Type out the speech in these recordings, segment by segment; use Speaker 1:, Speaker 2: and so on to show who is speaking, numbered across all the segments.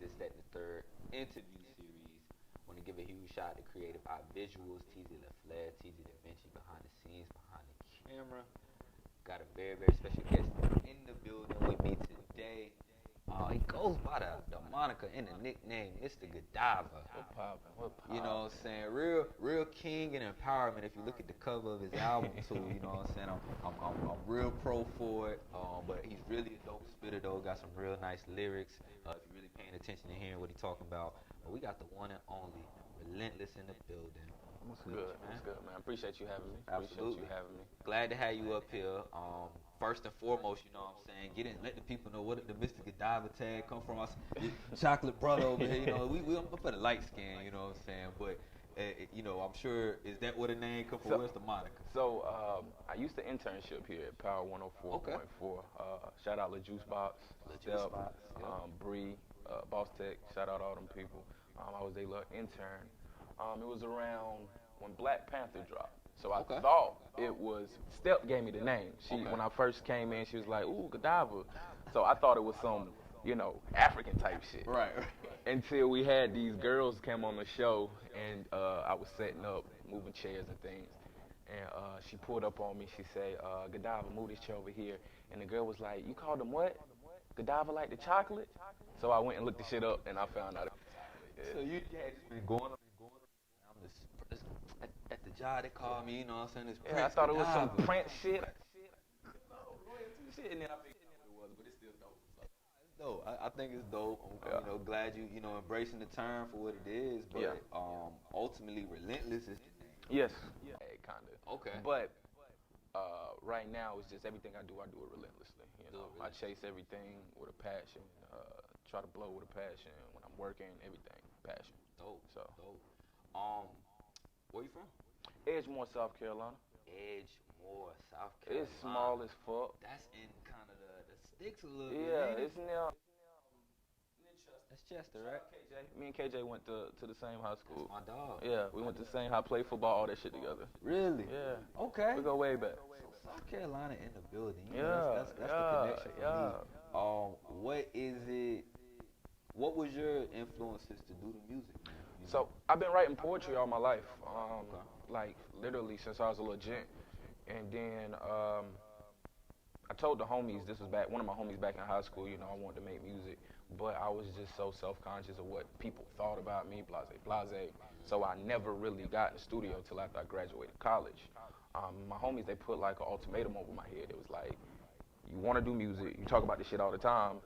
Speaker 1: this, that, and the third interview series. Want to give a huge shout out to Creative Eye Visuals, TZ LaFleur, TZ Da Vinci behind the scenes, behind the camera. Got a very, very special guest in the building with me today. He goes by the moniker and the nickname Mr. Godiva.
Speaker 2: What poppin'? What poppin'?
Speaker 1: You know what I'm saying? Real king and empowerment. If you look at the cover of his album too, you know what I'm saying? I'm real pro for it. But he's really a dope spitter though. Got some real nice lyrics. If you're really paying attention to hearing what he's talking about. But we got the one and only Relentless in the building.
Speaker 2: What's good? What's good, man? Appreciate you having me.
Speaker 1: Absolutely.
Speaker 2: Appreciate you having me.
Speaker 1: Glad to have you up here. First and foremost, you know what I'm saying, get in, let the people know what the Mr. Godiva tag come from. Us, chocolate brother over here, you know, I'm for the light skin, you know what I'm saying, but you know, I'm sure, is that where the name come from? Where's the moniker?
Speaker 2: So I used to internship here at Power 104.4.
Speaker 1: Okay.
Speaker 2: Shout out La Juice Box, Step, Bree, Boss Tech. Shout out all them people. I was their little intern. It was around when Black Panther dropped. So I thought it was, Step gave me the name. When I first came in, she was like, ooh, Godiva. So I thought it was some, you know, African type shit.
Speaker 1: Right.
Speaker 2: Until we had these girls come on the show, and I was setting up, moving chairs and things. And she pulled up on me. She said, Godiva, move this chair over here. And the girl was like, you called them what? Godiva like the chocolate? So I went and looked the shit up, and I found out.
Speaker 1: So you had just been going around. At the job, they called me, you know what I'm saying? This
Speaker 2: I thought it was some Prince shit.
Speaker 1: And then I figured out what it was, but it's still dope. It's dope. I think it's dope. I'm you know, glad you know, embracing the term for what it is, but ultimately, Relentless is the name.
Speaker 2: Yes. Yeah, kind of.
Speaker 1: Okay.
Speaker 2: But right now, it's just everything I do it relentlessly. You know, I chase everything with a passion. Try to blow with a passion when I'm working. Everything, passion.
Speaker 1: Dope.
Speaker 2: So.
Speaker 1: Dope. Where you from?
Speaker 2: Edgemore, South Carolina.
Speaker 1: Edgemore, South Carolina.
Speaker 2: It's small as fuck.
Speaker 1: That's in kind of the sticks a little bit.
Speaker 2: Yeah, it's near.
Speaker 1: That's Chester, right?
Speaker 2: KJ. Me and KJ went to the same high school.
Speaker 1: That's my dog.
Speaker 2: Yeah, we went to the same high, played football, all that shit together.
Speaker 1: Really?
Speaker 2: Yeah.
Speaker 1: Okay.
Speaker 2: We go way back.
Speaker 1: So South Carolina in the building. You
Speaker 2: Yeah.
Speaker 1: know, that's the connection for me. What is it? What was your influences to do the music, man?
Speaker 2: So I've been writing poetry all my life, like literally since I was a little gent. And then I told the homies, this was back, one of my homies back in high school, you know, I wanted to make music, but I was just so self-conscious of what people thought about me, blase. So I never really got in the studio till after I graduated college. My homies, they put like an ultimatum over my head. It was like, you want to do music, you talk about this shit all the time,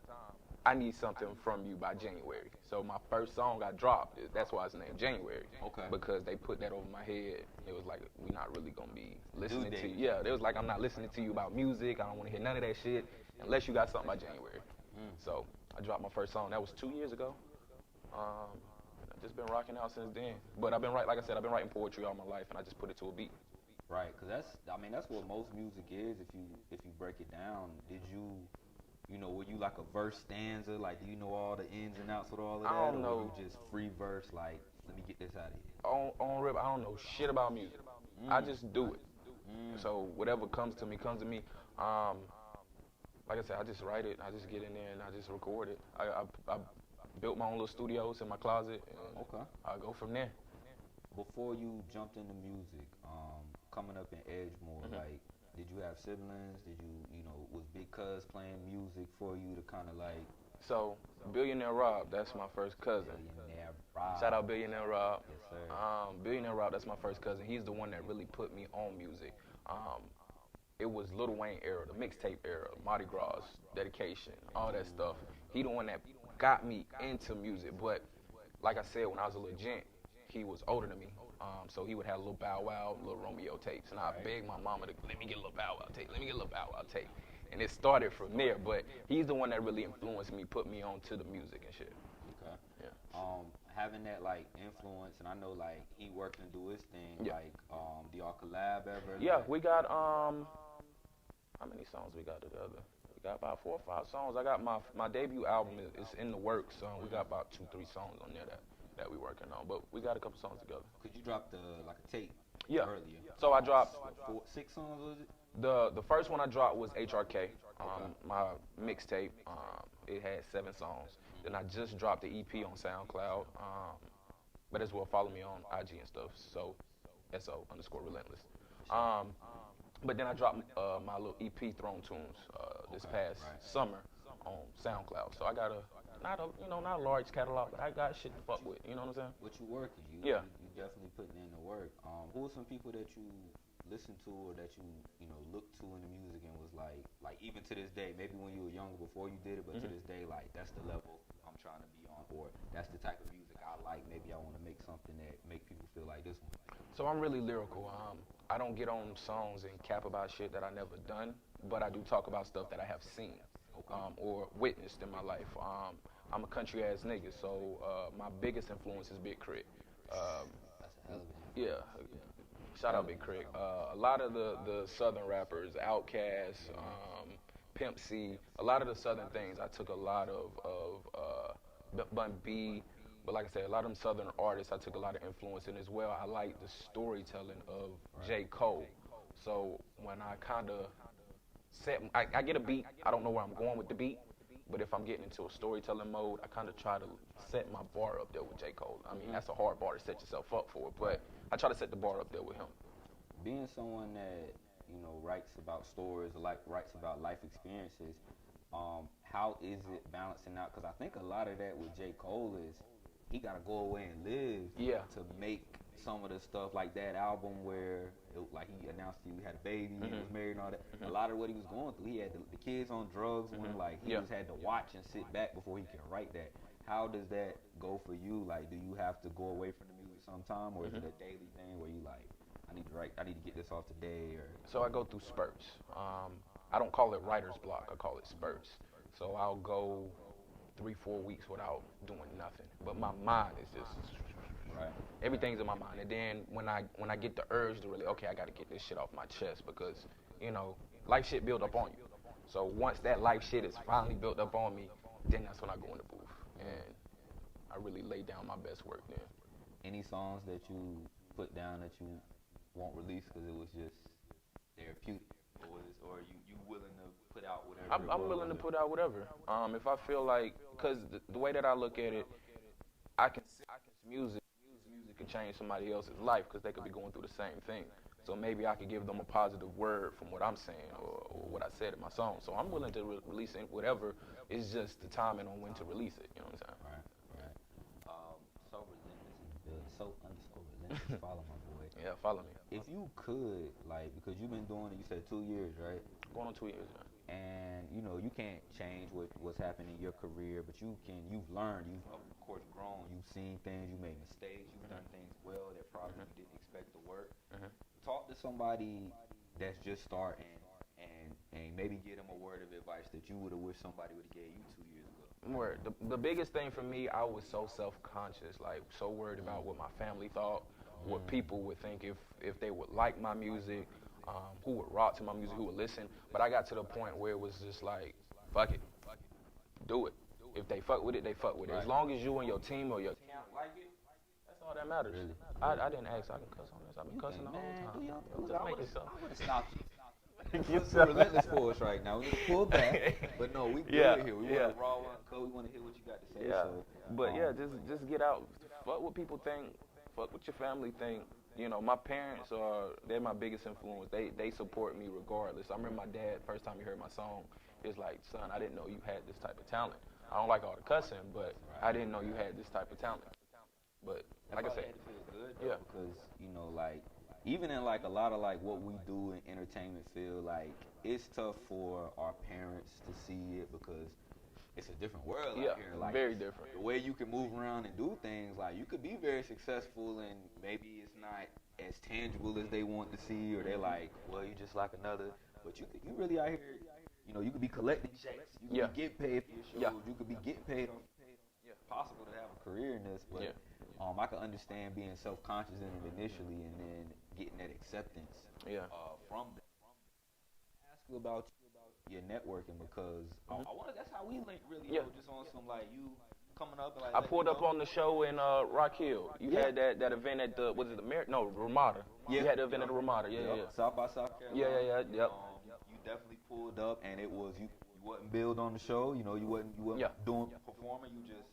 Speaker 2: I need something from you by January. So my first song I dropped, that's why it's named January.
Speaker 1: Okay.
Speaker 2: Because they put that over my head. It was like, we're not really going to be listening to you. Yeah, it was like, I'm not listening to you about music. I don't want to hear none of that shit unless you got something by January. So I dropped my first song. That was 2 years ago. I've just been rocking out since then. But I've been like I said, I've been writing poetry all my life, and I just put it to a beat.
Speaker 1: Right, because that's what most music is. If you break it down, you know, were you like a verse stanza? Like, do you know all the ins and outs with all of that?
Speaker 2: I don't know.
Speaker 1: Or you just free verse, like, let me get this out of here?
Speaker 2: On rip, I don't know shit about music. I just do it. So whatever comes to me, comes to me. Like I said, I just write it. I just get in there and I just record it. I built my own little studios in my closet. And I go from there.
Speaker 1: Before you jumped into music, coming up in Edgemore, like, did you have siblings? Did you know, was Big Cuz playing music for you to kind of like?
Speaker 2: So, Billionaire Rob, that's my first cousin.
Speaker 1: Billionaire Rob.
Speaker 2: Shout out Billionaire Rob.
Speaker 1: Yes, sir.
Speaker 2: Billionaire Rob, that's my first cousin. He's the one that really put me on music. It was Lil Wayne era, the mixtape era, Mardi Gras, Dedication, all that stuff. He the one that got me into music. But like I said, when I was a little gent, he was older than me. So he would have a little Bow Wow, little Romeo tapes. And I begged my mama to, let me get a little Bow Wow tape, let me get a little Bow Wow tape. And it started from there, but he's the one that really influenced me, put me on to the music and shit.
Speaker 1: Okay.
Speaker 2: Yeah.
Speaker 1: Having that like influence, and I know like he working to do his thing. Like, do y'all collab ever?
Speaker 2: Yeah,
Speaker 1: like,
Speaker 2: we got how many songs we got together? We got about 4 or 5 songs. I got my debut album is in the works. We got about 2, 3 songs on there that we working on, but we got a couple songs together.
Speaker 1: Could you drop like a tape?
Speaker 2: Yeah.
Speaker 1: Earlier.
Speaker 2: So I dropped
Speaker 1: 6 songs, was it?
Speaker 2: The first one I dropped was HRK,
Speaker 1: Okay.
Speaker 2: my mixtape. It had 7 songs. Then I just dropped the EP on SoundCloud. But as well, follow me on IG and stuff. So SO_Relentless.
Speaker 1: Sure.
Speaker 2: Um, but then I dropped my little EP Throne Tunes this
Speaker 1: Okay.
Speaker 2: past
Speaker 1: Right.
Speaker 2: summer on SoundCloud. So I got a not a large catalog, but I got shit to fuck with. You know what I'm saying?
Speaker 1: What you working?
Speaker 2: Yeah.
Speaker 1: You definitely putting in the work. Who are some people that you listen to or that you know look to in the music and was like even to this day, maybe when you were younger before you did it, but to
Speaker 2: Hmm.
Speaker 1: this day, like that's the level I'm trying to be on, or that's the type of music I like. Maybe I want to make something that make people feel like this one.
Speaker 2: So I'm really lyrical. I don't get on songs and cap about shit that I never done, but I do talk about stuff that I have seen
Speaker 1: Okay.
Speaker 2: or witnessed in my life. I'm a country ass nigga, so my biggest influence is Big Crit. Um,
Speaker 1: That's a hell of an
Speaker 2: yeah,
Speaker 1: influence.
Speaker 2: shout
Speaker 1: Hell
Speaker 2: out
Speaker 1: of
Speaker 2: Big
Speaker 1: an
Speaker 2: Crit.
Speaker 1: influence.
Speaker 2: A lot of the southern rappers, Outkast, Pimp C, a lot of the southern things. I took a lot of Bun B, but like I said, a lot of them southern artists I took a lot of influence in as well. I like the storytelling of J. Cole. So when I kind of I get a beat, I don't know where I'm going with the beat, but if I'm getting into a storytelling mode, I kind of try to set my bar up there with J. Cole. I mean,
Speaker 1: Mhm.
Speaker 2: that's a hard bar to set yourself up for,
Speaker 1: Right.
Speaker 2: but I try to set the bar up there with him.
Speaker 1: Being someone that writes about stories or like writes about life experiences, how is it balancing out? Because I think a lot of that with J. Cole is he got to go away and live
Speaker 2: Yeah.
Speaker 1: to make some of the stuff like that album where like he announced he had a baby and
Speaker 2: Mhm.
Speaker 1: was married and all that. A
Speaker 2: Mhm.
Speaker 1: lot of what he was going through, he had the kids on drugs when
Speaker 2: Mhm.
Speaker 1: like he
Speaker 2: Yeah.
Speaker 1: just had to watch and sit back before he can write that. How does that go for you? Like, do you have to go away from the music sometime, or is
Speaker 2: Mhm.
Speaker 1: it a daily thing where you like, I need to get this off today, or
Speaker 2: So I go through spurts. I don't call it writer's block. I call it spurts. So I'll go 3, 4 weeks without doing nothing, but my mind is just
Speaker 1: right,
Speaker 2: everything's in my mind. And then when I get the urge to really, okay, I got to get this shit off my chest because you know life shit build up on you. So once that life shit is finally built up on me, then that's when I go in the booth and I really lay down my best work then.
Speaker 1: any songs that you put down that you won't release because it was just therapeutic, or you willing to put out whatever
Speaker 2: I'm,
Speaker 1: it
Speaker 2: I'm
Speaker 1: was?
Speaker 2: willing to put out whatever. If I feel like, because the way that I look at it, music can change somebody else's life because they could be going through the same thing. So maybe I could give them a positive word from what I'm saying or what I said in my song. So I'm willing to release it, whatever. It's just the timing on when to release it. You know what I'm
Speaker 1: Right, right. So relentless in the building. So underscore relentless.
Speaker 2: saying?
Speaker 1: Follow my boy.
Speaker 2: Yeah, follow me.
Speaker 1: If you could, like, because you've been doing it, you said 2 years, right?
Speaker 2: Going on 2 years, man.
Speaker 1: And you can't change what's happened in your career, but you've learned, you've of course grown, you've seen things, you made mistakes, you've done things well that probably you didn't expect to work.
Speaker 2: Mhm.
Speaker 1: Talk to somebody that's just starting, and maybe give them a word of advice that you would have wished somebody would have gave you 2 years ago.
Speaker 2: Word. The biggest thing for me, I was so self-conscious, like so worried about what my family thought, what people would think if they would like my music, who would rock to my music, who would listen. But I got to the point where it was just like, fuck it, do it. If they fuck with it, they fuck with it. As
Speaker 1: Right.
Speaker 2: long as you and your team or your camp like it, that's all that matters.
Speaker 1: Really?
Speaker 2: I didn't ask. I can cuss on this. I've been
Speaker 1: You
Speaker 2: cussing
Speaker 1: can,
Speaker 2: the whole
Speaker 1: man, do
Speaker 2: time.
Speaker 1: your
Speaker 2: I'm
Speaker 1: do
Speaker 2: just
Speaker 1: I
Speaker 2: making
Speaker 1: would
Speaker 2: stuff.
Speaker 1: have stopped you.
Speaker 2: You
Speaker 1: It's
Speaker 2: said-
Speaker 1: relentless for us right now. We need to pull back, but no, we good
Speaker 2: Yeah,
Speaker 1: here. We
Speaker 2: yeah.
Speaker 1: want to raw uncut. We want to hear what you got to say.
Speaker 2: Yeah,
Speaker 1: So,
Speaker 2: but yeah, just get out. Fuck what people think. Fuck what your family think. You know, my parents they're my biggest influence. They support me regardless. I remember my dad first time he heard my song, he was like, "Son, I didn't know you had this type of talent. I don't like all the cussing, but I didn't know you had this type of talent." But like I
Speaker 1: probably
Speaker 2: said,
Speaker 1: had to feel good
Speaker 2: yeah,
Speaker 1: though, because like even in like a lot of like what we do in entertainment field, like it's tough for our parents to see it because it's a different world
Speaker 2: yeah,
Speaker 1: out here. Like
Speaker 2: very different.
Speaker 1: the way you can move around and do things, like you could be very successful and maybe it's not as tangible as they want to see, or they're like, well, you just like another. But you really out here. You could be collecting checks. You could
Speaker 2: Yeah.
Speaker 1: be getting paid for your shows.
Speaker 2: Yeah.
Speaker 1: You could be getting paid on.
Speaker 2: Yeah.
Speaker 1: Possible to have a career in this, but
Speaker 2: Yeah.
Speaker 1: I can understand being self-conscious in it initially, and then getting that acceptance
Speaker 2: Yeah.
Speaker 1: from them. Ask you about your networking because I want. That's how we link really.
Speaker 2: Yeah.
Speaker 1: Just on some like you coming up and like
Speaker 2: I
Speaker 1: letting you
Speaker 2: pulled up
Speaker 1: know?
Speaker 2: on the show in Rock Hill. You
Speaker 1: Yeah.
Speaker 2: had that event at the, was it the no, Ramada.
Speaker 1: Yeah.
Speaker 2: You had the event at the Ramada. Yeah, yeah,
Speaker 1: Yep. South by South
Speaker 2: yeah.
Speaker 1: Carolina.
Speaker 2: Yep.
Speaker 1: You definitely pulled up, and it was you wasn't billed on the show. You wasn't
Speaker 2: Yeah.
Speaker 1: doing performing. You just,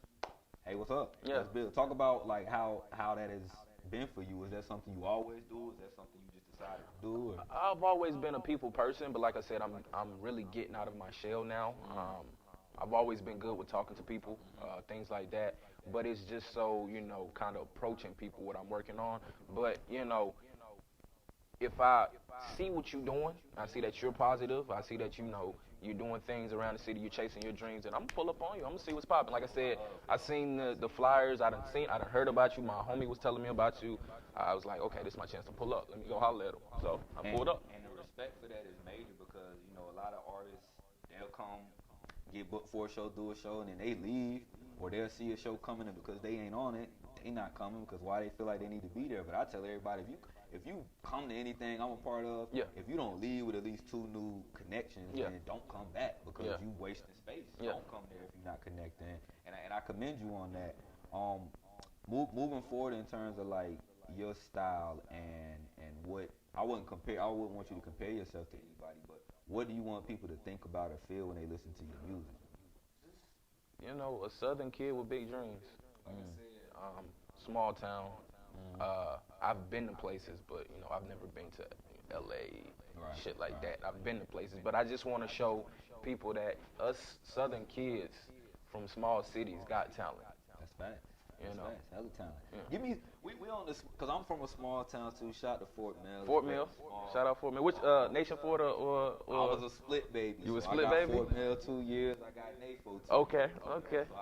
Speaker 1: hey, what's up?
Speaker 2: Yeah.
Speaker 1: Let's build. Talk about like how that has been for you. Is that something you always do? Is that something you just decided to do? Or?
Speaker 2: I've always been a people person, but like I said, I'm really getting out of my shell now. I've always been good with talking to people, things like that. But it's just so, kind of approaching people what I'm working on. But if I see what you're doing, I see that you're positive. I see that you're doing things around the city, you're chasing your dreams, and I'm gonna pull up on you. I'm gonna see what's popping. Like I said, I seen the flyers. I done heard about you. My homie was telling me about you. I was like, okay, this is my chance to pull up. Let me go holler at him. So I pulled up.
Speaker 1: And the respect for that is major because a lot of artists they'll come get booked for a show, do a show, and then they leave, or they'll see a show coming, and because they ain't on it, they not coming because why they feel like they need to be there. But I tell everybody, if you come to anything I'm a part of,
Speaker 2: Yeah.
Speaker 1: if you don't leave with at least 2 new connections,
Speaker 2: Yeah.
Speaker 1: then don't come back because
Speaker 2: Yeah.
Speaker 1: you wasting space.
Speaker 2: Yeah.
Speaker 1: Don't come there if you're not connecting. And I commend you on that. Moving forward in terms of like your style and what I wouldn't want you to compare yourself to anybody, but what do you want people to think about or feel when they listen to your music?
Speaker 2: A southern kid with big dreams. Like I said, small town. I've been to places, but I've never been to L.A.
Speaker 1: Right,
Speaker 2: shit like
Speaker 1: right.
Speaker 2: that. I've been to places, but I just want to show people that us southern kids from small cities got talent.
Speaker 1: That's facts.
Speaker 2: You know.
Speaker 1: Facts. Hella talent.
Speaker 2: Yeah.
Speaker 1: Give me we on this because I'm from a small town too. Shout to Fort Mill.
Speaker 2: Fort Mill. Shout out Fort Mill. Which Nation Fort or
Speaker 1: I was a split baby.
Speaker 2: You was
Speaker 1: so
Speaker 2: split
Speaker 1: I got
Speaker 2: baby?
Speaker 1: Fort Mill 2 years. I got NAFO 2.
Speaker 2: Okay.
Speaker 1: So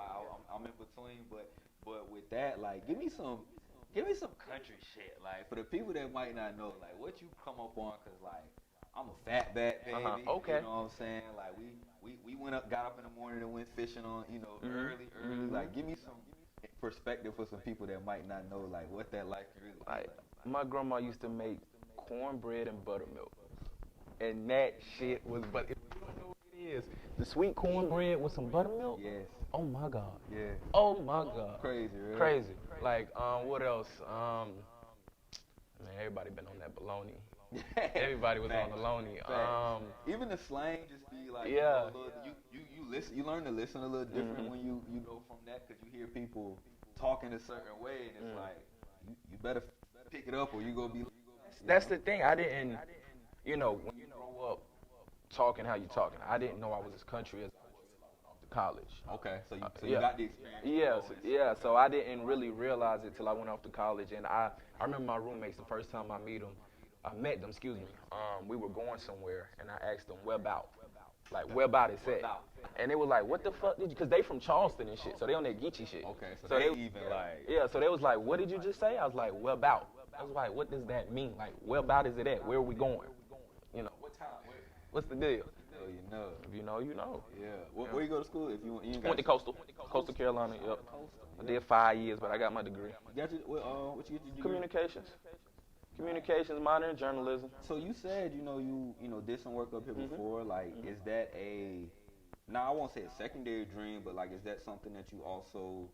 Speaker 1: I'm in between, but with that, like, give me some country shit, like for the people that might not know, like what you come up on, cause like I'm a fat bat baby.
Speaker 2: Okay.
Speaker 1: You know what I'm saying? Like we got up in the morning and went fishing on, early.
Speaker 2: Mm-hmm.
Speaker 1: Like give me some perspective for some people that might not know, like what that life really is
Speaker 2: Like my grandma used to make cornbread and buttermilk, and that shit was. But if you don't know what it is, the sweet cornbread with some buttermilk.
Speaker 1: Yes.
Speaker 2: Oh my God.
Speaker 1: Yeah.
Speaker 2: Oh my God.
Speaker 1: Crazy, right?
Speaker 2: Crazy. Like what else? Man, everybody been on that bologna. Everybody was on the bologna.
Speaker 1: Even the slang just be like,
Speaker 2: Yeah.
Speaker 1: You listen, you learn to listen a little different when you go from that because you hear people talking a certain way and it's like you better pick it up or you gonna be.
Speaker 2: That's the thing. I didn't, when you grow up talking how you talking, I didn't know I was as country as I was after college.
Speaker 1: Okay, so you
Speaker 2: Yeah.
Speaker 1: got the experience.
Speaker 2: Yeah. So I didn't really realize it till I went off to college, and I remember my roommates the first time I met them. Excuse me. We were going somewhere, and I asked them where about, like where about is that, and they were like, what the fuck did you? Because they from Charleston and shit, so they on that Geechee shit.
Speaker 1: Okay, so they even like.
Speaker 2: Yeah, so they was like, what did you just say? I was like, where about? I was like, what does that mean? Like, where about is it at? Where are we going? What time? What's the deal?
Speaker 1: You know.
Speaker 2: If you know, you know.
Speaker 1: Yeah. Where you go to school? If you ain't got.
Speaker 2: Went to Coastal Carolina. Yep. I did 5 years, but I got my degree.
Speaker 1: You got what you get your degree?
Speaker 2: Communications minor in journalism.
Speaker 1: So you said you did some work up here before. Like, is that now I won't say a secondary dream, but like, is that something that you also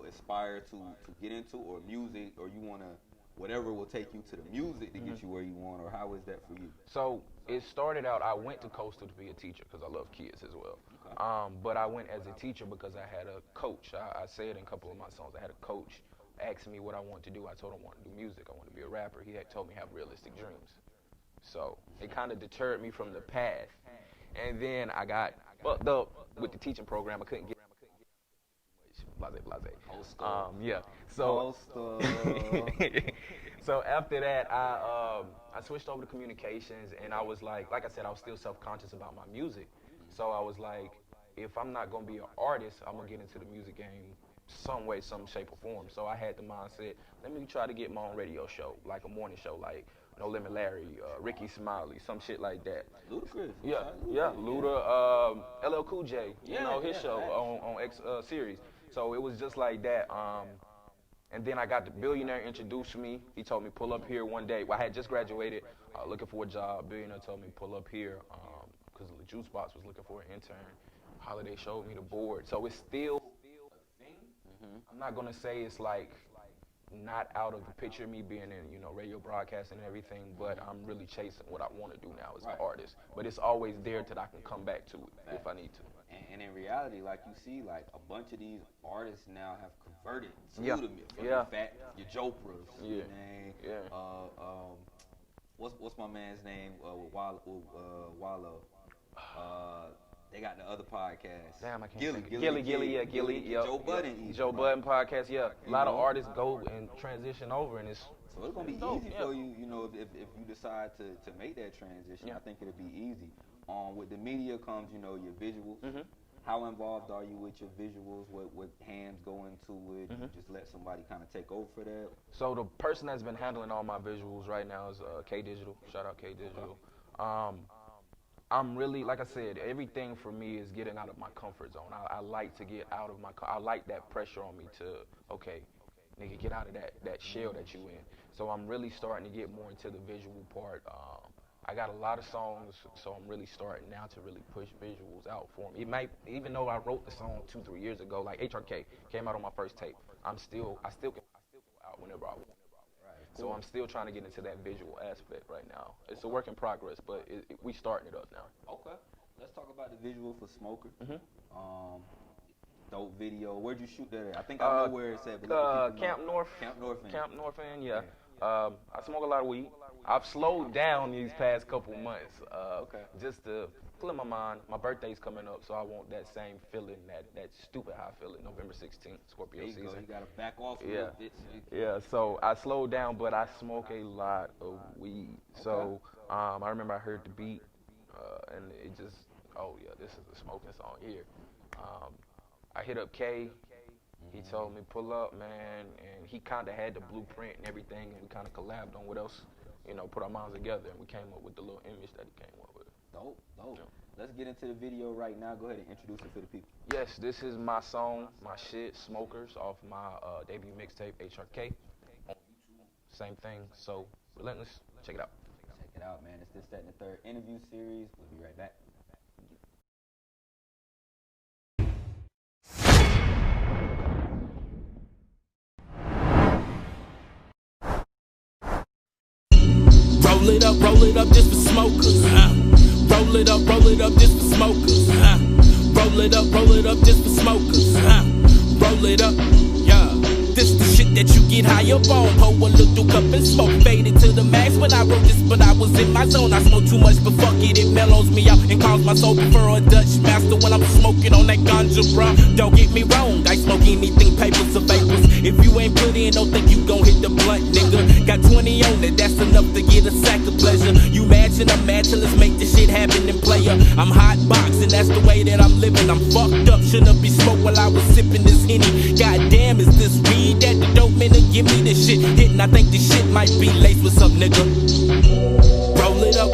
Speaker 1: aspire to get into, or music, or you wanna whatever will take you to the music to get you where you want, or how is that for you?
Speaker 2: So it started out, I went to Coastal to be a teacher because I love kids as well. Okay. But I went as a teacher because I had a coach. I say it in a couple of my songs. I had a coach ask me what I wanted to do. I told him I wanted to do music. I wanted to be a rapper. He had told me I have realistic dreams. So it kind of deterred me from the path. And then I got, with the teaching program, I couldn't get blase. Yeah. So so after that, I switched over to communications, and I was like I said, I was still self-conscious about my music. So I was like, if I'm not gonna be an artist, I'm gonna get into the music game some way, some shape or form. So I had the mindset, let me try to get my own radio show, like a morning show, like No Limit Larry, Ricky Smiley, some shit like that.
Speaker 1: Ludacris.
Speaker 2: Yeah, Luda, LL Cool J, his show on X series. So it was just like that. And then I got the billionaire introduced me. He told me pull up here one day. Well, I had just graduated, looking for a job. Billionaire told me pull up here because the Juice Box was looking for an intern. Holiday showed me the board. So it's still a thing, I'm not gonna say it's like not out of the picture, me being in, radio broadcasting and everything, but I'm really chasing what I want to do now as an
Speaker 1: Right.
Speaker 2: artist. But it's always there that I can come back to it if I need to.
Speaker 1: And in reality, like you see, like a bunch of these artists now have converted to
Speaker 2: Yeah.
Speaker 1: the from
Speaker 2: Yeah.
Speaker 1: the fat, your Jopras,
Speaker 2: Yeah. Yeah.
Speaker 1: what's my man's name? Wallow. They got the other podcast.
Speaker 2: Damn, I can't
Speaker 1: Gilly,
Speaker 2: think. Gilly, yeah, Gilly. Yep,
Speaker 1: Joe
Speaker 2: yep.
Speaker 1: Budden. Even,
Speaker 2: Joe
Speaker 1: right?
Speaker 2: Budden podcast, yeah. A
Speaker 1: You
Speaker 2: lot of
Speaker 1: know?
Speaker 2: artists go and transition over, and it's
Speaker 1: So it's gonna be
Speaker 2: dope,
Speaker 1: easy
Speaker 2: yeah.
Speaker 1: for you, if you decide to make that transition.
Speaker 2: Yeah.
Speaker 1: I think it'll be easy. With the media comes, your visuals.
Speaker 2: Mhm.
Speaker 1: How involved are you with your visuals? What hands go into it?
Speaker 2: Mhm.
Speaker 1: You just let somebody kind of take over for that.
Speaker 2: So the person that's been handling all my visuals right now is K Digital. Shout out K Digital. I'm really, like I said, everything for me is getting out of my comfort zone. I like to get out of I like that pressure on me to, okay, nigga, get out of that shell that you in. So I'm really starting to get more into the visual part. I got a lot of songs, so I'm really starting now to really push visuals out for me. It might, even though I wrote the song 2-3 years ago, like HRK came out on my first tape. I still can go out whenever I want. So I'm still trying to get into that visual aspect right now. It's a work in progress, but we starting it up now.
Speaker 1: Okay. Let's talk about the visual for Smoker.
Speaker 2: Mhm.
Speaker 1: Dope video. Where'd you shoot that at? I think I know where it's at. But let the people
Speaker 2: Camp
Speaker 1: know.
Speaker 2: North.
Speaker 1: Camp North End.
Speaker 2: Camp North End, yeah. I smoke a lot of weed. I've slowed down these past couple months,
Speaker 1: Okay.
Speaker 2: just to clear my mind. My birthday's coming up, so I want that same feeling, that stupid high feeling, November 16th, Scorpio
Speaker 1: There you
Speaker 2: season.
Speaker 1: go. You gotta back off a
Speaker 2: Yeah.
Speaker 1: little bit. So you can,
Speaker 2: Yeah, so I slowed down, but I smoke a lot of weed. So I remember I heard the beat, and it just, oh yeah, this is a smoking song here. I hit up K. He told me pull up, man, and he kind of had the blueprint and everything, and we kind of collabed on what else, put our minds together, and we came up with the little image that he came up with.
Speaker 1: Dope.
Speaker 2: Yeah.
Speaker 1: Let's get into the video right now. Go ahead and introduce it to the people.
Speaker 2: Yes, this is my song, my shit, Smokers, off my debut mixtape, HRK. On YouTube, same thing. So, Relentless, check it out.
Speaker 1: Check it out, man. It's this, that, and the third interview series. We'll be right back.
Speaker 3: Roll it up just for smokers. Roll it up just for smokers. Roll it up just for smokers. Roll it up, yeah. This the shit that you get high up on. Pour a little cup and smoke. Faded to the max when I wrote this, but I was in my zone. I smoke too much, but fuck it, it mellows me out and calls my soul prefer a Dutch master when I'm smoking on that ganja, bruh. Don't get me wrong, I smoke anything, papers or vapors. If you ain't put in, don't think you gon' hit the blunt, nigga. Got 20 on it, that's enough to get a sack of pleasure. You matching, I'm matching, let's make this shit happen and player. I'm hot boxing, that's the way that I'm living. I'm fucked up, shouldn't be smoked while I was sipping this Henny. Goddamn, is this weed that the dope man to give me this shit hitting? I think this shit might be laced with some nigga. Roll it up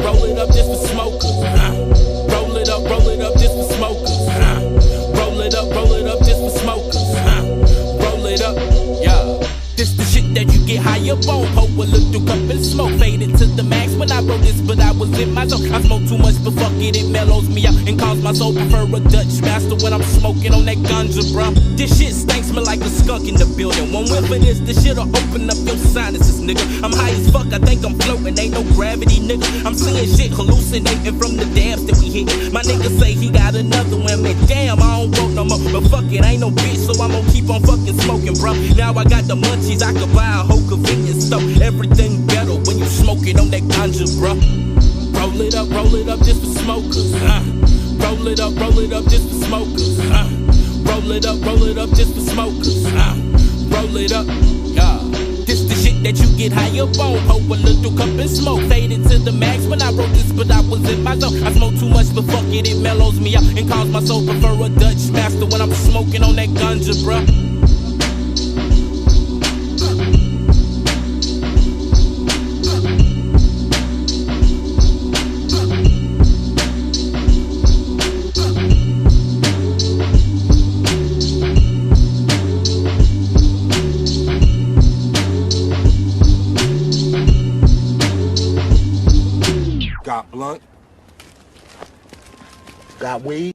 Speaker 3: just for smokers. Roll it up just for smokers. Roll it up just for smokers. Roll it up, yeah. This the shit that you get high up on. Pour a little cup and smoke. Faded to the max when I wrote this, but I was in my zone. I smoke too much, but fuck it, it mellows me out and calls my soul prefer a Dutch master when I'm smoking on that ganja, bruh. This shit stinks me like a skunk in the building. One whiff of this shit'll open up your sinuses, nigga. I'm high as fuck, I think I'm floating, ain't no gravity, nigga. I'm seeing shit hallucinating from the dabs that we hit. My nigga say he got another one, man. Damn, I don't want no more, but fuck it, ain't no bitch, so I'm gon' keep on fucking smoking, bruh. Now I got the munchies, I could buy a whole convenience store. Everything better when you smoking on that ganja, bruh. Roll it up just for smokers. Roll it up just for smokers. Roll it up just for smokers. Roll it up, yeah. This the shit that you get high up on. Pour a little cup and smoke. Faded to the max when I wrote this, but I was in my zone. I smoke too much, but fuck it, it mellows me out and calls my soul prefer a Dutch master when I'm smoking on that ganja, bruh.
Speaker 4: Got blunt. Got weed.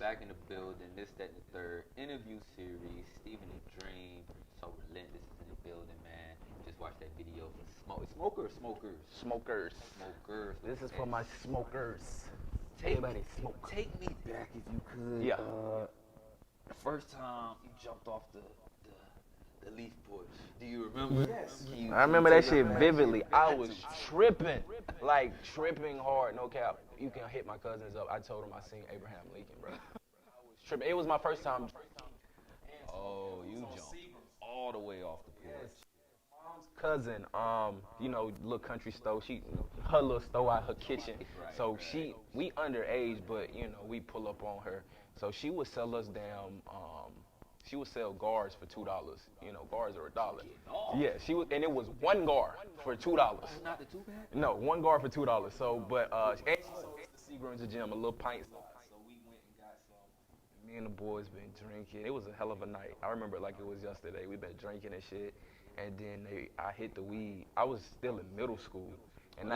Speaker 1: back in the building. This, that, and the third interview series. Steven the Dream. So Relentless is in the building, man. Just watched that video for smokers.
Speaker 2: Smokers.
Speaker 1: Smokers.
Speaker 2: This is for my smokers.
Speaker 1: Take
Speaker 2: Everybody
Speaker 1: me,
Speaker 2: smoke.
Speaker 1: take me back if you could.
Speaker 2: Yeah.
Speaker 1: The first time you jumped off the leaf porch. Do you remember? Yes.
Speaker 2: I remember that shit vividly. I was tripping, like tripping hard, no cap. You can hit my cousins up. I told them I seen Abraham Lincoln, bro. I was tripping. It was my first time.
Speaker 1: Oh, you jumped all the way off the porch.
Speaker 2: Mom's cousin, you know, little country store. Her little store out her kitchen. So we underage, but you know, we pull up on her. So she would sell us damn. She would sell guards for $2. You know, guards are $1. Yeah, and it was one guard for $2.
Speaker 1: Not the 2-pack?
Speaker 2: No, one guard for $2. So, but and she sold us the Seagram's Gym, a little pint. So we went and got some. Me and the boys been drinking. It was a hell of a night. I remember it like it was yesterday. We been drinking and shit, and then I hit the weed. I was still in middle school. And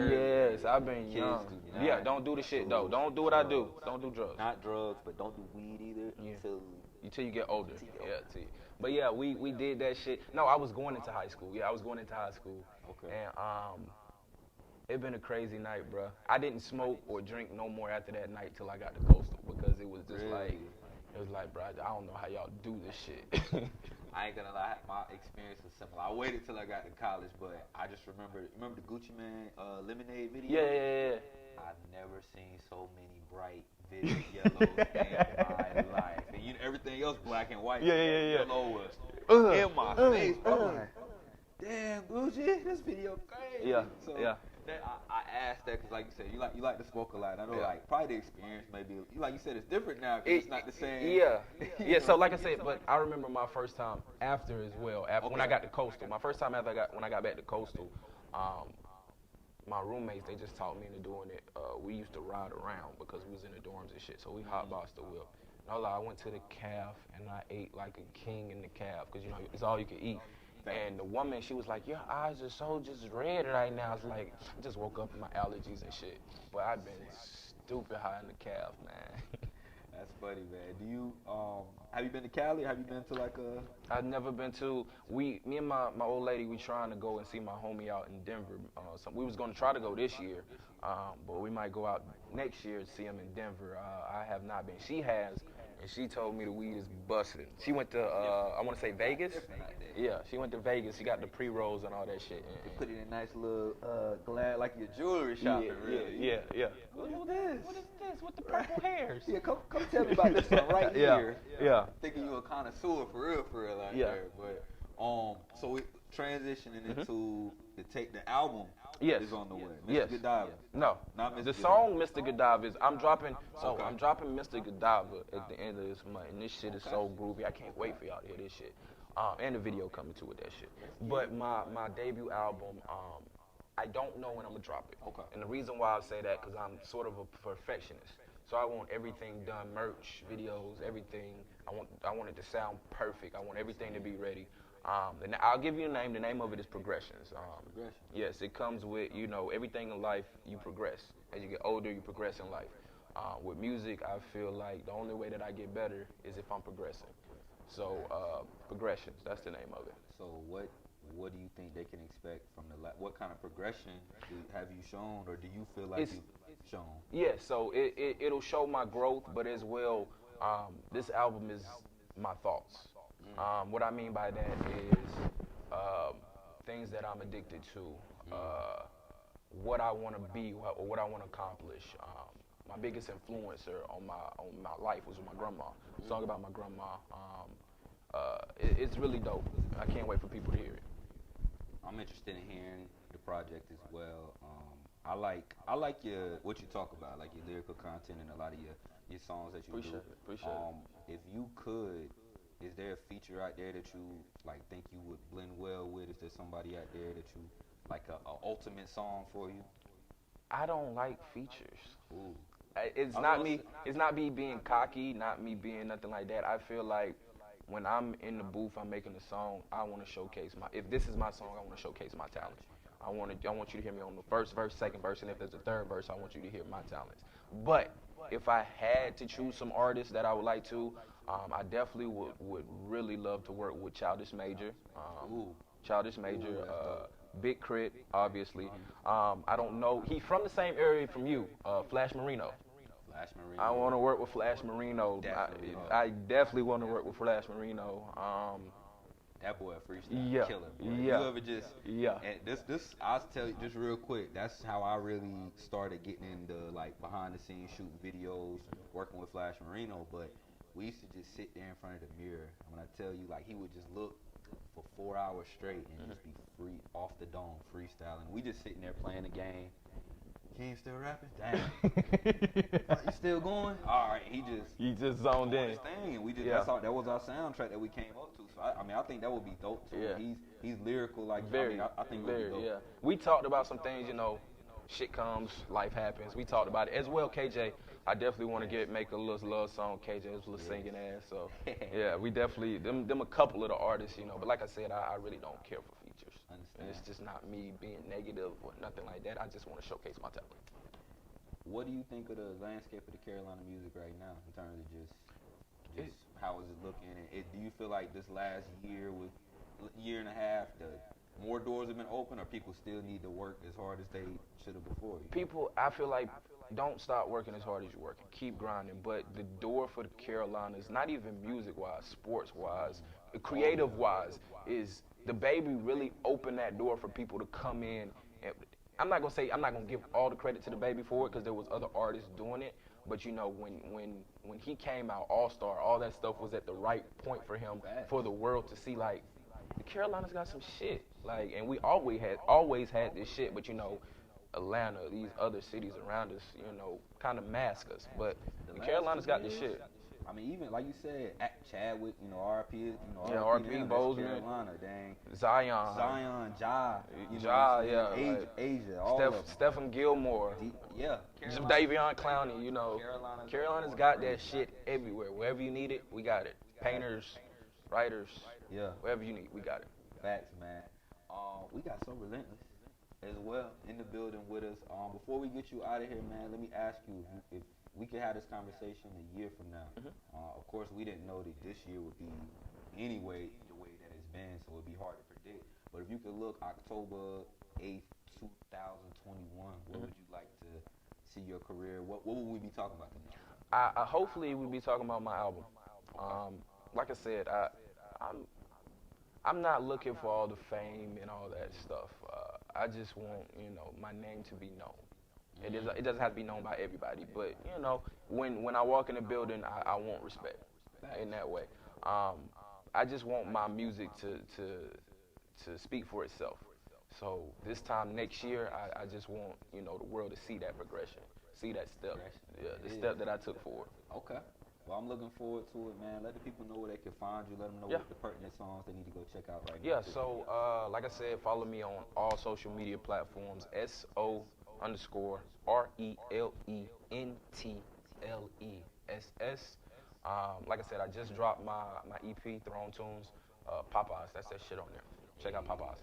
Speaker 2: yes, I've been young. Yeah, don't do the shit though. Don't do what I do. Don't do drugs.
Speaker 1: Not drugs, but don't do weed either
Speaker 2: until you get older. But yeah, we did that shit. No, I was going into high school. Yeah, I was going into high school.
Speaker 1: Okay.
Speaker 2: And it been a crazy night, bro. I didn't smoke or drink no more after that night till I got to Coastal because it was just like, bro, I don't know how y'all do this shit.
Speaker 1: I ain't gonna lie, my experience was similar. I waited till I got to college, but I just remember the Gucci Mane Lemonade video?
Speaker 2: Yeah.
Speaker 1: I've never seen so many bright, vivid yellows in my life. And everything else black and white.
Speaker 2: Yeah.
Speaker 1: Yellow was in my face. I'm like, damn, Gucci, this video crazy.
Speaker 2: Yeah.
Speaker 1: I asked that because, like you said, you like to smoke a lot. I know, like, probably the experience maybe, like you said, it's different now because it's not the same.
Speaker 2: Yeah. So, like I said, but I remember my first time after as well. When I got to Coastal, my first time when I got back to Coastal, my roommates, they just taught me into doing it. We used to ride around because we was in the dorms and shit. So we hotboxed the whip. No lie, I went to the calf and I ate like a king in the calf because you know it's all you can eat. And the woman, she was like, your eyes are so just red right now. It's like, I just woke up with my allergies and shit. But I've been stupid high in the calf, man.
Speaker 1: That's funny, man. Do you, have you been to Cali? Have you been to like a...
Speaker 2: I've never been to, me and my old lady, we trying to go and see my homie out in Denver. So we was going to try to go this year, but we might go out next year to see him in Denver. I have not been. She has. And she told me the weed is busting. She went to, I want to say Vegas. Yeah, she went to Vegas. She got the pre-rolls and all that shit.
Speaker 1: They put it in a nice little glass, like your jewelry shop.
Speaker 2: Yeah.
Speaker 1: What is this?
Speaker 2: What is this with the purple hairs?
Speaker 1: Yeah, come tell me about this one right here.
Speaker 2: Yeah.
Speaker 1: Thinking you a connoisseur for real out there. But so we transitioning into the album.
Speaker 2: Yes.
Speaker 1: Is on the way. Mr.
Speaker 2: Yes.
Speaker 1: Godiva.
Speaker 2: No.
Speaker 1: Not Mr.
Speaker 2: The
Speaker 1: Godiva.
Speaker 2: song Mr. Godiva is I'm dropping Mr. Godiva at the end of this month, and this shit is so groovy. I can't wait for y'all to hear this shit. And the video coming too with that shit. But my debut album, I don't know when I'm gonna drop it.
Speaker 1: Okay.
Speaker 2: And the reason why I say that because I'm sort of a perfectionist. So I want everything done, merch, videos, everything. I want it to sound perfect. I want everything to be ready. And I'll give you a name. The name of it is Progressions.
Speaker 1: Progression.
Speaker 2: Yes, it comes with, you know, everything in life, you progress. As you get older, you progress in life. With music, I feel like the only way that I get better is if I'm progressing. So, Progressions, that's the name of it.
Speaker 1: So what do you think they can expect from what kind of progression have you shown, or do you feel like you've shown?
Speaker 2: Yeah, so it'll show my growth, but as well, this album is my thoughts. What I mean by that is things that I'm addicted to, what I want to be, or what I want to accomplish. My biggest influencer on my life was my grandma. Song about my grandma. It's really dope. I can't wait for people to hear it.
Speaker 1: I'm interested in hearing the project as well. I like what you talk about, like your lyrical content and a lot of your songs that you do.
Speaker 2: Appreciate it.
Speaker 1: If you could, is there a feature out there that you like think you would blend well with? Is there somebody out there that you like a ultimate song for you?
Speaker 2: I don't like features.
Speaker 1: Ooh.
Speaker 2: It's not me. It's not me being cocky. Not me being nothing like that. I feel like when I'm in the booth, I'm making a song. I want to showcase if this is my song, I want to showcase my talent. I want you to hear me on the first verse, second verse, and if there's a third verse, I want you to hear my talents. But if I had to choose some artists that I would like to, I definitely would really love to work with Childish Major.
Speaker 1: Ooh.
Speaker 2: Childish Major,
Speaker 1: Ooh, that's dope.
Speaker 2: Big Crit, obviously. I don't know. He's from the same area from you, Flash Marino.
Speaker 1: Flash Marine.
Speaker 2: I want to work with Flash Marino.
Speaker 1: Definitely.
Speaker 2: I definitely want to work with Flash Marino.
Speaker 1: That boy a freestyle
Speaker 2: Yeah,
Speaker 1: killer. Boy.
Speaker 2: yeah.
Speaker 1: You ever just
Speaker 2: Yeah.
Speaker 1: and this I'll tell you just real quick. That's how I really started getting into like behind the scenes shooting videos, working with Flash Marino. But we used to just sit there in front of the mirror. And when I tell you, like he would just look for 4 hours straight and just be free off the dome freestyling. We just sitting there playing the game. King still rapping? Damn. You still going? All right.
Speaker 2: He just zoned
Speaker 1: doing
Speaker 2: in.
Speaker 1: his thing, and we just
Speaker 2: Yeah.
Speaker 1: that was our soundtrack that we came up to. So I mean, I think that would be dope too.
Speaker 2: Yeah.
Speaker 1: He's lyrical, like
Speaker 2: Very,
Speaker 1: I think it would
Speaker 2: very,
Speaker 1: be dope.
Speaker 2: yeah. We talked about some things, you know, shit comes, life happens. We talked about it as well. KJ, I definitely want to make a little love song. KJ was a little singing ass, so yeah, we definitely them a couple of the artists, you know. But like I said, I really don't care for features, and it's just not me being negative or nothing like that. I just want to showcase my talent.
Speaker 1: What do you think of the landscape of the Carolina music right now in terms of just how is it looking? And do you feel like this last year and a half, the more doors have been open, or people still need to work as hard as they should have before?
Speaker 2: People, I feel like, don't stop working as hard as you're working. Keep grinding. But the door for the Carolinas, not even music-wise, sports-wise, creative-wise, is the baby really opened that door for people to come in. And I'm not gonna give all the credit to the baby for it because there was other artists doing it. But you know, when he came out All-Star, all that stuff was at the right point for him, for the world to see. Like, the Carolinas got some shit. Like, and we always had this shit. But you know, Atlanta, these other cities around us, you know, kind of mask us. But the Carolinas got this shit.
Speaker 1: I mean, even like you said, Chadwick, you know, RP, you know,
Speaker 2: Yeah, RP, Bozeman,
Speaker 1: Carolina, dang,
Speaker 2: Zion,
Speaker 1: Ja, you
Speaker 2: Ja,
Speaker 1: know,
Speaker 2: yeah,
Speaker 1: Asia, all of them.
Speaker 2: Stephen Gilmore,
Speaker 1: yeah,
Speaker 2: Davion Clowney, you know, Carolina's got that shit everywhere. Wherever you need it, we got it. Painters, writers,
Speaker 1: yeah,
Speaker 2: wherever you need, we got it.
Speaker 1: Facts, man. We got so Relentless as well in the building with us. Before we get you out of here, man, let me ask you if we could have this conversation a year from now. Of course, we didn't know that this year would be anyway the way that it's been, so it'd be hard to predict. But if you could look October 8th, 2021, where would you like to see your career? What would we be talking about then?
Speaker 2: I hopefully we'll be talking about my album. Like I said, I'm not looking for all the fame and all that stuff. I just want, you know, my name to be known. It doesn't have to be known by everybody, but you know, when I walk in the building, I want respect in that way. I just want my music to speak for itself. So this time next year, I just want, you know, the world to see that progression, see that step, the step that I took forward.
Speaker 1: Okay. Well, I'm looking forward to it, man. Let the people know where they can find you. Let them know what the pertinent songs they need to go check out right now.
Speaker 2: Yeah, so like I said, follow me on all social media platforms, SO_RELENTLESS. Like I said, I just dropped my EP, Throne Tunes, Popeyes. That's that shit on there. Check out Popeyes.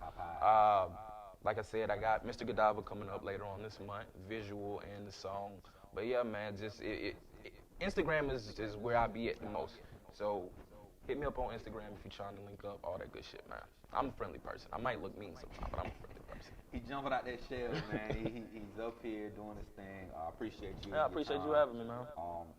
Speaker 2: Like I said, I got Mr. Godiva coming up later on this month, visual and the song. But yeah, man, just Instagram is where I be at the most. So hit me up on Instagram if you're trying to link up, all that good shit, man. I'm a friendly person. I might look mean sometimes, but I'm a friendly person.
Speaker 1: He's jumping out that shell, man. He's up here doing his thing. I appreciate you.
Speaker 2: Yeah, I appreciate you having me, man.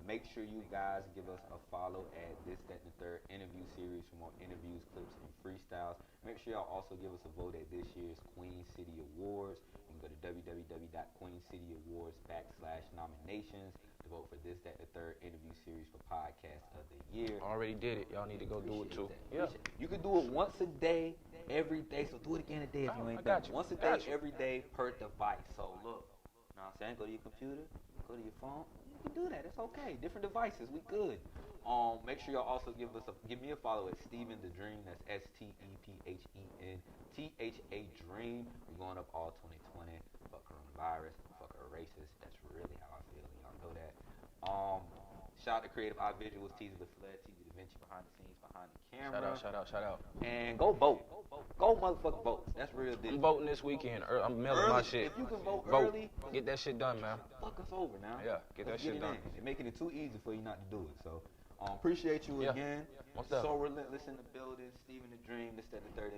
Speaker 1: Make sure you guys give us a follow at This, That, and the Third interview series for more interviews, clips, and freestyles. Make sure y'all also give us a vote at this year's Queen City Awards. You can go to www.queencityAwards.com/nominations to vote for This, That, and the Third interview series for Podcast of the Year.
Speaker 2: Already did it. Y'all need to go do it too.
Speaker 1: Yeah. You can do it once a day, every day. So do it again a day if you ain't done it. Once a day, every day per device. So look, you know what I'm saying? Go to your computer, go to your phone. You can do that. It's okay. Different devices. We good. Make sure y'all also give me a follow at Stephen the Dream. That's STEPHENTHA Dream. We're going up all 2020. Fuck coronavirus. Fuck a racist. That's really how I feel. Y'all know that. Shout out to Creative Eye Visuals, Teasy the Fled, Teasy Da Vinci behind the scenes, behind the camera.
Speaker 2: Shout out.
Speaker 1: And go vote. Go 4 motherfucking votes. That's real deal.
Speaker 2: I'm voting this weekend. I'm mailing my shit.
Speaker 1: If you can vote
Speaker 2: Vote.
Speaker 1: early,
Speaker 2: Get that shit done, man.
Speaker 1: fuck us over now.
Speaker 2: Yeah, get that
Speaker 1: Let's
Speaker 2: shit
Speaker 1: it
Speaker 2: done.
Speaker 1: in. They're making it too easy for you not to do it. So, appreciate you
Speaker 2: Yeah.
Speaker 1: again.
Speaker 2: Most definitely.
Speaker 1: So Relentless in the building. Steven the Dream. This, that, the third.